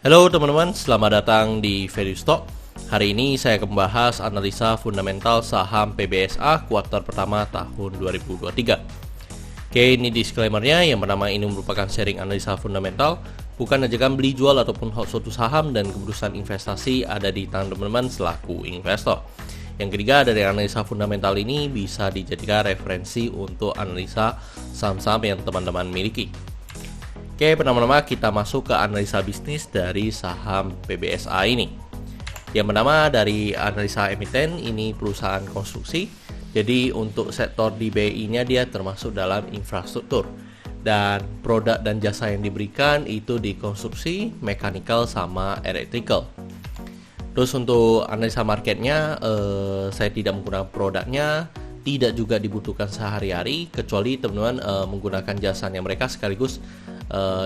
Halo teman-teman, selamat datang di Value Stock. Hari ini saya akan membahas analisa fundamental saham PBSA kuartal pertama tahun 2023. Oke, ini disclaimer-nya. Yang pertama, ini merupakan sharing analisa fundamental, bukan ajakan beli jual ataupun hold suatu saham, dan keputusan investasi ada di tangan teman-teman selaku investor. Yang ketiga, dari analisa fundamental ini bisa dijadikan referensi untuk analisa saham-saham yang teman-teman miliki. Oke, pertama-tama kita masuk ke analisa bisnis dari saham PBSA ini. Yang pertama dari analisa emiten, ini perusahaan konstruksi. Jadi untuk sektor di BI-nya dia termasuk dalam infrastruktur. Dan produk dan jasa yang diberikan itu di konstruksi, mechanical sama electrical. Terus untuk analisa marketnya, saya tidak menggunakan produknya, tidak juga dibutuhkan sehari-hari, kecuali teman-teman menggunakan jasanya mereka sekaligus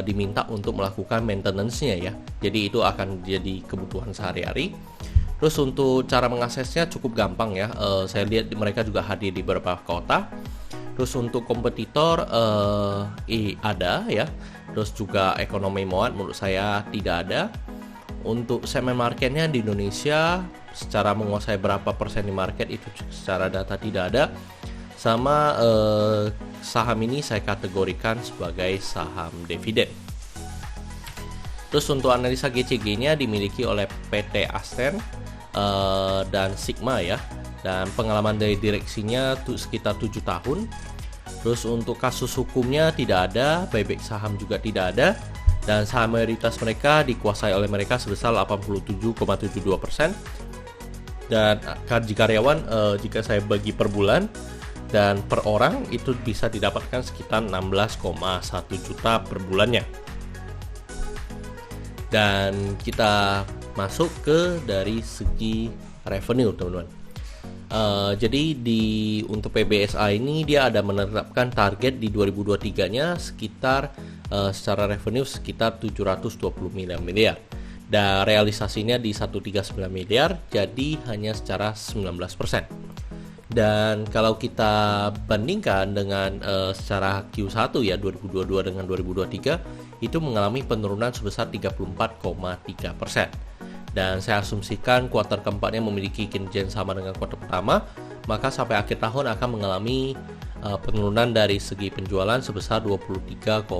diminta untuk melakukan maintenance-nya ya. Jadi itu akan jadi kebutuhan sehari-hari. Terus untuk cara mengaksesnya cukup gampang ya. Saya lihat mereka juga hadir di beberapa kota. Terus untuk kompetitor ada ya. Terus juga ekonomi muat menurut saya tidak ada. Untuk segmen marketnya di Indonesia secara menguasai berapa persen di market itu secara data tidak ada. Sama saham ini saya kategorikan sebagai saham dividen. Terus untuk analisa GCG-nya dimiliki oleh PT Asten dan Sigma ya. Dan pengalaman dari direksinya sekitar 7 tahun. Terus untuk kasus hukumnya tidak ada, buyback saham juga tidak ada. Dan saham mayoritas mereka dikuasai oleh mereka sebesar 87,72%. Dan gaji karyawan jika saya bagi per bulan dan per orang itu bisa didapatkan sekitar 16,1 juta per bulannya. Dan kita masuk ke dari segi revenue teman-teman. Jadi untuk PBSA ini dia ada menetapkan target di 2023-nya sekitar secara revenue sekitar 720 miliar. Dan realisasinya di 139 miliar, jadi hanya secara 19%. Dan kalau kita bandingkan dengan secara Q1 ya 2022 dengan 2023 itu mengalami penurunan sebesar 34,3%. Dan saya asumsikan kuartal keempatnya memiliki kinerja sama dengan kuartal pertama, maka sampai akhir tahun akan mengalami penurunan dari segi penjualan sebesar 23,9%.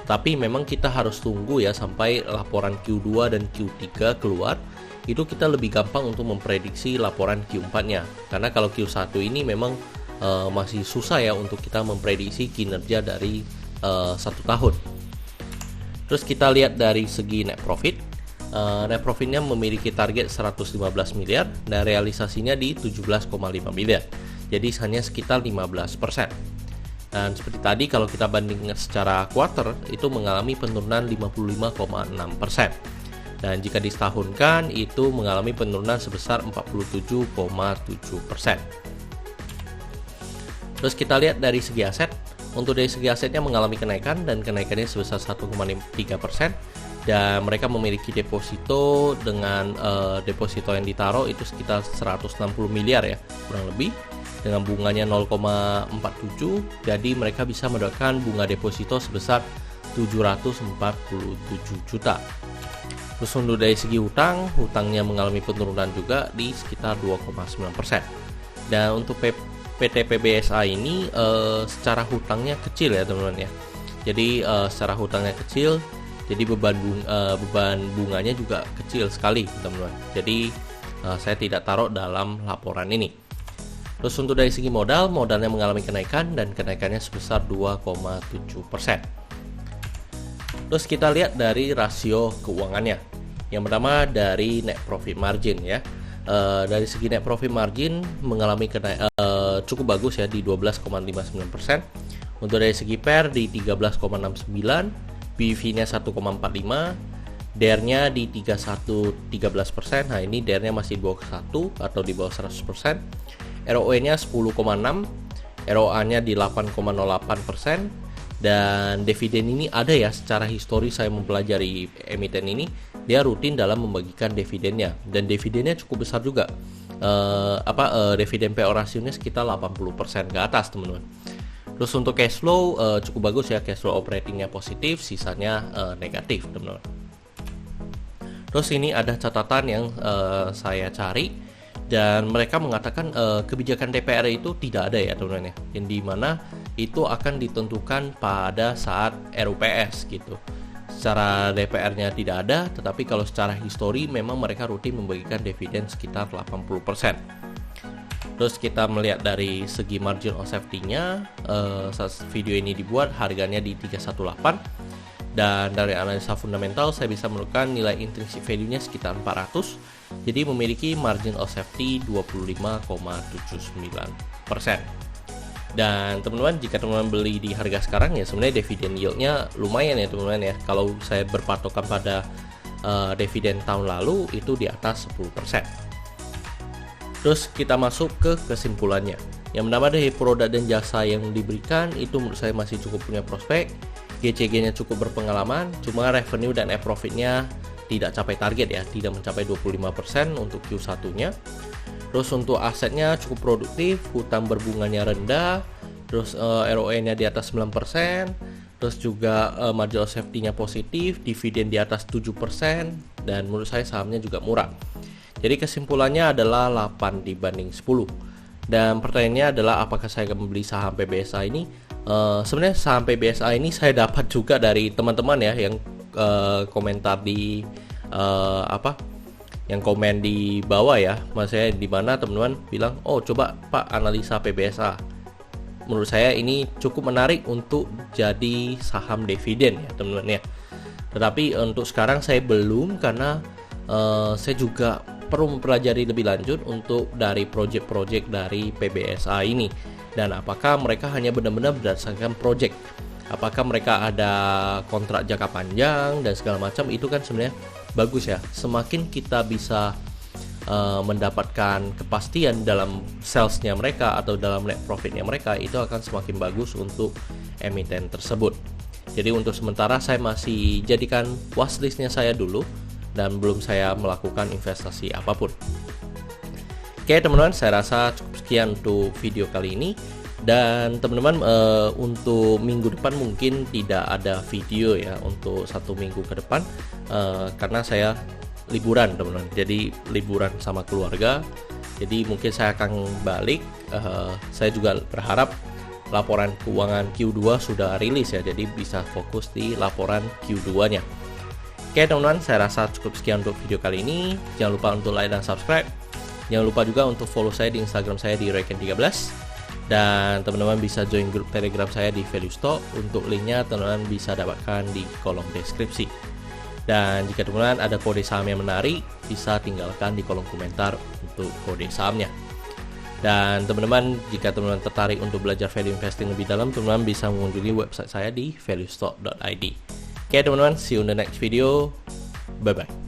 Tapi memang kita harus tunggu ya sampai laporan Q2 dan Q3 keluar. Itu kita lebih gampang untuk memprediksi laporan Q4-nya. Karena kalau Q1 ini memang masih susah ya untuk kita memprediksi kinerja dari satu tahun. Terus kita lihat dari segi net profit. Net profitnya memiliki target 115 miliar dan realisasinya di 17,5 miliar. Jadi hanya sekitar 15%. Dan seperti tadi kalau kita bandingkan secara quarter itu mengalami penurunan 55,6%. Dan jika disetahunkan itu mengalami penurunan sebesar 47,7%. Terus kita lihat dari segi aset. Untuk dari segi asetnya mengalami kenaikan dan kenaikannya sebesar 1,3%. Dan mereka memiliki deposito dengan deposito yang ditaruh itu sekitar 160 miliar ya kurang lebih. Dengan bunganya 0,47, jadi mereka bisa mendapatkan bunga deposito sebesar 747 juta. Terus untuk dari segi hutangnya mengalami penurunan juga di sekitar 2,9%. Dan untuk PT PBSA ini secara hutangnya kecil ya teman-teman ya. Jadi secara hutangnya kecil, jadi beban bunganya juga kecil sekali teman-teman. Jadi saya tidak taruh dalam laporan ini. Terus untuk dari segi modalnya mengalami kenaikan dan kenaikannya sebesar 2,7%. Terus kita lihat dari rasio keuangannya. Yang pertama dari net profit margin ya. Dari segi net profit margin mengalami cukup bagus ya di 12,59%. Untuk dari segi PER di 13,69, PV-nya 1,45, DER-nya di 13%. Nah, ini DER-nya masih di bawah 1 atau di bawah 100%. ROE-nya 10,6, ROA-nya di 8,08%, dan dividen ini ada ya secara histori saya mempelajari emiten ini, dia rutin dalam membagikan dividennya dan dividennya cukup besar juga. Dividen PO rasionya sekitar 80% ke atas teman-teman. Terus untuk cash flow cukup bagus ya, cash flow operatingnya positif, sisanya negatif teman-teman. Terus ini ada catatan yang saya cari, dan mereka mengatakan kebijakan DPR itu tidak ada ya teman-teman ya, yang dimana itu akan ditentukan pada saat RUPS gitu. Secara DPR-nya tidak ada, tetapi kalau secara histori memang mereka rutin membagikan dividen sekitar 80%. Terus kita melihat dari segi margin of safety-nya, saat video ini dibuat harganya di 318, dan dari analisa fundamental saya bisa menemukan nilai intrinsic value-nya sekitar 400, jadi memiliki margin of safety 25,79%. Dan teman-teman, jika teman-teman beli di harga sekarang ya sebenarnya dividen yield-nya lumayan ya teman-teman ya. Kalau saya berpatokan pada dividen tahun lalu itu di atas 10%. Terus kita masuk ke kesimpulannya. Yang pertama dari produk dan jasa yang diberikan itu menurut saya masih cukup punya prospek. GCG-nya cukup berpengalaman, cuma revenue dan net profit-nya tidak capai target ya, tidak mencapai 25% untuk Q1-nya. Terus untuk asetnya cukup produktif, hutang berbunganya rendah, terus ROE-nya di atas 9%, terus juga margin of safety-nya positif, dividen di atas 7%, dan menurut saya sahamnya juga murah. Jadi kesimpulannya adalah 8/10. Dan pertanyaannya adalah apakah saya akan membeli saham PBSA ini? Sebenarnya saham PBSA ini saya dapat juga dari teman-teman ya yang komentar di yang komen di bawah ya, maksudnya di mana teman-teman bilang, oh coba Pak analisa PBSA. Menurut saya ini cukup menarik untuk jadi saham dividen ya teman-teman ya. Tetapi untuk sekarang saya belum, karena saya juga perlu mempelajari lebih lanjut untuk dari project-project dari PBSA ini, dan apakah mereka hanya benar-benar berdasarkan project, apakah mereka ada kontrak jangka panjang dan segala macam. Itu kan sebenarnya bagus ya, semakin kita bisa mendapatkan kepastian dalam salesnya mereka atau dalam net profitnya mereka, itu akan semakin bagus untuk emiten tersebut. Jadi untuk sementara saya masih jadikan watchlistnya saya dulu, dan belum saya melakukan investasi apapun. Oke teman-teman, saya rasa cukup sekian untuk video kali ini. Dan teman-teman, untuk minggu depan mungkin tidak ada video ya untuk 1 minggu ke depan, karena saya liburan teman-teman, jadi liburan sama keluarga. Jadi mungkin saya akan balik. Saya juga berharap laporan keuangan Q2 sudah rilis ya, jadi bisa fokus di laporan Q2 nya. Oke teman-teman, saya rasa cukup sekian untuk video kali ini. Jangan lupa untuk like dan subscribe. Jangan lupa juga untuk follow saya di Instagram saya di Reken13. Dan teman-teman bisa join grup Telegram saya di Value Stock. Untuk linknya teman-teman bisa dapatkan di kolom deskripsi. Dan jika teman-teman ada kode saham yang menarik, bisa tinggalkan di kolom komentar untuk kode sahamnya. Dan teman-teman, jika teman-teman tertarik untuk belajar value investing lebih dalam, teman-teman bisa mengunjungi website saya di valuestock.id. Oke teman-teman, see you in the next video. Bye-bye.